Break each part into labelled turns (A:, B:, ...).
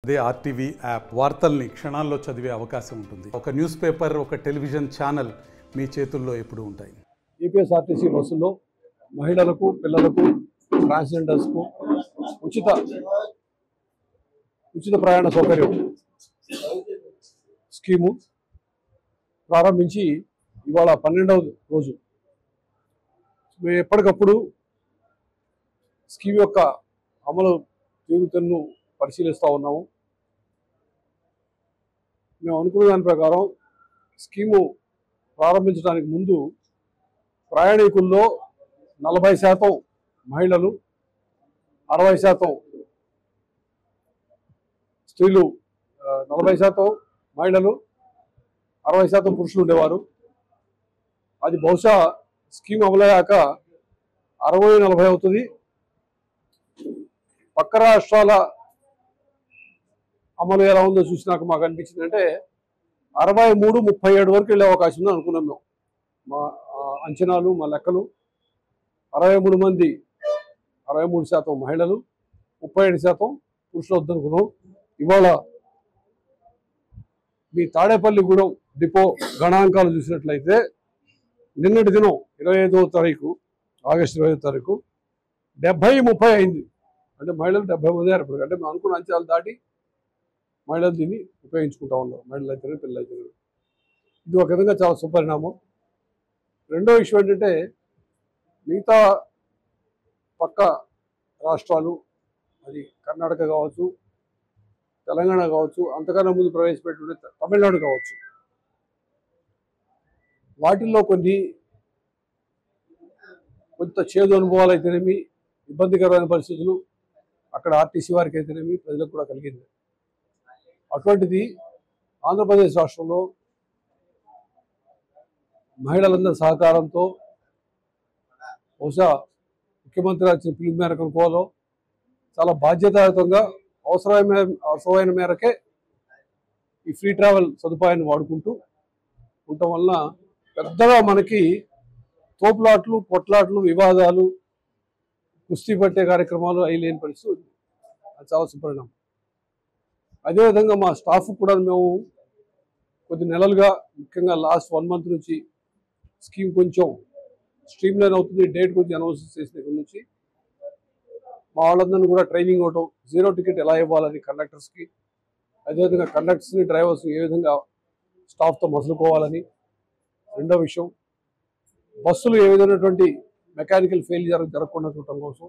A: అదే RTV app వార్తల్ని క్షణాల్లో చదివే అవకాశం ఉంటుంది. ఒక న్యూస్ పేపర్, ఒక టెలివిజన్ ఛానల్ మీ చేతుల్లో ఎప్పుడూ ఉంటాయి.
B: ఏపీఎస్ఆర్టీసీ బస్సుల్లో మహిళలకు, పిల్లలకు, ట్రాన్స్జెండర్స్కు ఉచిత ప్రయాణ సౌకర్యం స్కీము ప్రారంభించి ఇవాళ 12వ రోజు. మేము ఎప్పటికప్పుడు స్కీమ్ యొక్క అమలు తీరుతెన్ను పరిశీలిస్తూ ఉన్నాము. మేము అనుకున్న దాని ప్రకారం స్కీము ప్రారంభించడానికి ముందు ప్రయాణికుల్లో 40% మహిళలు, 60% స్త్రీలు, 40% మహిళలు, 60% పురుషులు ఉండేవారు. అది బహుశా స్కీమ్ అమలయ్యాక 60-40 అవుతుంది. పక్క రాష్ట్రాల అమలు ఎలా ఉందో చూసినాక మాకు అనిపించింది అంటే 63-37 వరకు వెళ్ళే అవకాశం ఉందని అనుకున్నాం. మేము మా అంచనాలు, మా లెక్కలు 63% మహిళలు, 37% పురుషులు వద్దనుకున్నాం. ఇవాళ మీ తాడేపల్లిగూడెం డిపో గణాంకాలు చూసినట్లయితే నిన్నటి దినం 25వ తారీఖు, ఆగస్టు 25వ తారీఖు 70-30 అయింది. అంటే మహిళలు 70 మంది అయ్యారు. అంటే మేము అనుకున్న అంచనాలు దాటి మహిళలు దీన్ని ఉపయోగించుకుంటా ఉన్నారు. మహిళలు అయితేనే, పిల్లలు అయితేనే. ఇది ఒక విధంగా చాలా సుపరిణామం. రెండో విషయం ఏంటంటే మిగతా పక్క రాష్ట్రాలు, అది కర్ణాటక కావచ్చు, తెలంగాణ కావచ్చు, అంతకన్నా ముందు ప్రవేశపెట్టిన తమిళనాడు కావచ్చు, వాటిల్లో కొంత చేదు అనుభవాలు అయితేనేమి, ఇబ్బందికరమైన పరిస్థితులు అక్కడ ఆర్టీసీ వారికి అయితేనేమి, ప్రజలకు కూడా కలిగింది. అటువంటిది ఆంధ్రప్రదేశ్ రాష్ట్రంలో మహిళలందరి సహకారంతో బహుశా ముఖ్యమంత్రి వచ్చిన పిలుపు మేరకు అనుకోవాలో చాలా బాధ్యతాయుతంగా అవసరమైన మేరకే ఈ ఫ్రీ ట్రావెల్ సదుపాయాన్ని వాడుకుంటూ ఉండటం వలన పెద్దగా మనకి తోపులాట్లు, కొట్లాట్లు, వివాదాలు, కుస్తీ పట్టే కార్యక్రమాలు అయి లేని పరిస్థితి ఉంది. అది చాలా సుపరిణామం. అదేవిధంగా మా స్టాఫ్ కూడా మేము కొద్ది నెలలుగా, ముఖ్యంగా లాస్ట్ 1 మంత్ నుంచి స్కీమ్ కొంచెం స్ట్రీమ్లైన్ అవుతుంది, డేట్ కొంచెం అనౌన్స్ చేసిన దగ్గర నుంచి మా వాళ్ళందరినీ కూడా ట్రైనింగ్ ఇవ్వటం, 0 టికెట్ ఎలా ఇవ్వాలని కండక్టర్స్కి, అదేవిధంగా కండక్టర్స్ని, డ్రైవర్స్ని ఏ విధంగా స్టాఫ్తో మసులుకోవాలని. రెండో విషయం, బస్సులు ఏ విధమైనటువంటి మెకానికల్ ఫెయిల్యూర్ జరగకుండా చూడటం కోసం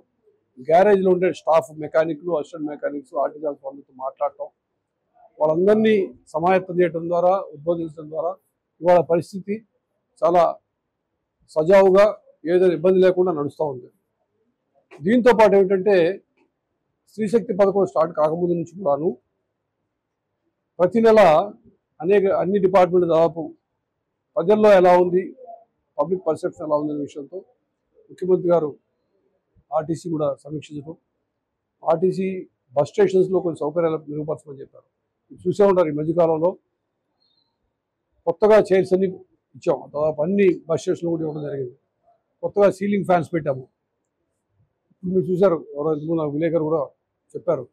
B: గ్యారేజ్లో ఉండే స్టాఫ్, మెకానిక్లు, అసిస్టెంట్ మెకానిక్స్, ఆర్టిజన్స్ వాళ్ళతో మాట్లాడటం, వాళ్ళందరినీ సమాయత్తం చేయడం ద్వారా, ఉద్బోధించడం ద్వారా ఇవాళ పరిస్థితి చాలా సజావుగా, ఏదైనా ఇబ్బంది లేకుండా నడుస్తూ ఉంది. దీంతో పాటు ఏమిటంటే స్త్రీశక్తి పథకం స్టార్ట్ కాకముందు నుంచి కూడాను ప్రతి నెల అన్ని డిపార్ట్మెంట్ దాదాపు ప్రజల్లో ఎలా ఉంది, పబ్లిక్ పర్సెప్షన్ ఎలా ఉంది అనే విషయంతో ముఖ్యమంత్రి గారు ఆర్టీసీ కూడా సమీక్షించడం, ఆర్టీసీ బస్ స్టేషన్స్లో కొన్ని సౌకర్యాలు మెరుగుపరచమని చెప్పారు. చూసే ఉంటారు ఈ మధ్యకాలంలో కొత్తగా చైర్స్ అన్ని ఇచ్చాం. దాదాపు అన్ని బస్ స్టేషన్లు కూడా ఇవ్వడం జరిగింది. కొత్తగా సీలింగ్ ఫ్యాన్స్ పెట్టాము. ఇప్పుడు మీరు చూసారు, ఎవరో నాకు విలేకరు కూడా చెప్పారు,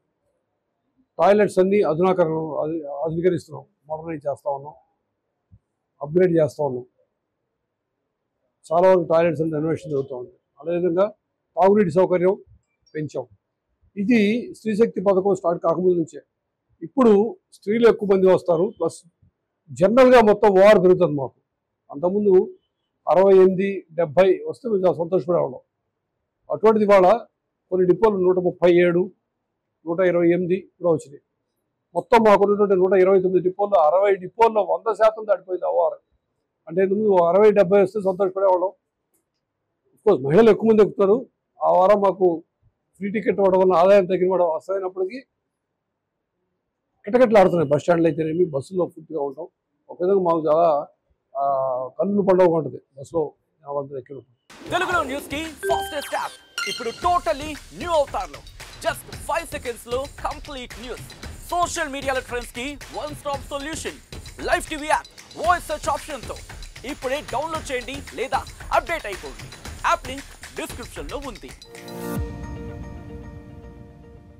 B: టాయిలెట్స్ అన్నీ ఆధునీకరిస్తున్నాం, మోడర్నైజ్ చేస్తూ ఉన్నాం, అప్గ్రేడ్ చేస్తూ ఉన్నాం. చాలా వరకు టాయిలెట్స్ అన్ని రెనోవేషన్ జరుగుతూ ఉంది. అదేవిధంగా తాగునీటి సౌకర్యం పెంచాం. ఇది స్త్రీశక్తి పథకం స్టార్ట్ కాకముందు నుంచే. ఇప్పుడు స్త్రీలు ఎక్కువ మంది వస్తారు, ప్లస్ జనరల్గా మొత్తం ఓవర్ పెరుగుతుంది మాకు. అంతకుముందు 68-70 వస్తే మేము చాలా సంతోషపడేవాళ్ళం. అటువంటిది ఇవాళ కొన్ని డిపోలు 137, 128 కూడా వచ్చినాయి. మొత్తం మాకున్నటువంటి 129 డిపోల్లో 60 డిపోల్లో 100% దాటిపోయింది ఓవర్. అంటే ముందు 60-70 వస్తే సంతోషపడేవాళ్ళం. అఫ్కోర్స్ మహిళలు ఎక్కువ మంది ఎక్కుతారు. ఆ వారం మాకు ఫ్రీ టికెట్ ఇవ్వడం వల్ల ఆదాయం తగ్గినప్పుడు వస్తాయినప్పటికీ కిటకిటలు ఆడుతున్నాయి బస్ స్టాండ్లో అయితేనేమి, బస్సులో పూర్తిగా ఉంటాం. ఒక విధంగా మాకు చాలా కన్నుల పండుగ ఉంటుంది బస్సులో వాళ్ళంతా ఎక్కినప్పుడు.
C: తెలుగులో న్యూస్ కి ఫాస్టెస్ట్ యాప్ ఇప్పుడు టోటల్లీ న్యూ అవతార్లో జస్ట్ 5 seconds లో కంప్లీట్ న్యూస్. సోషల్ మీడియాలో ట్రెండ్స్ కి one stop solution. Live TV app voice search option తో ఇప్పుడే డౌన్లోడ్ చేయండి లేదా అప్డేట్ అయిపోండి. యాప్ లింక్ డిస్క్రిప్షన్ లో ఉంది.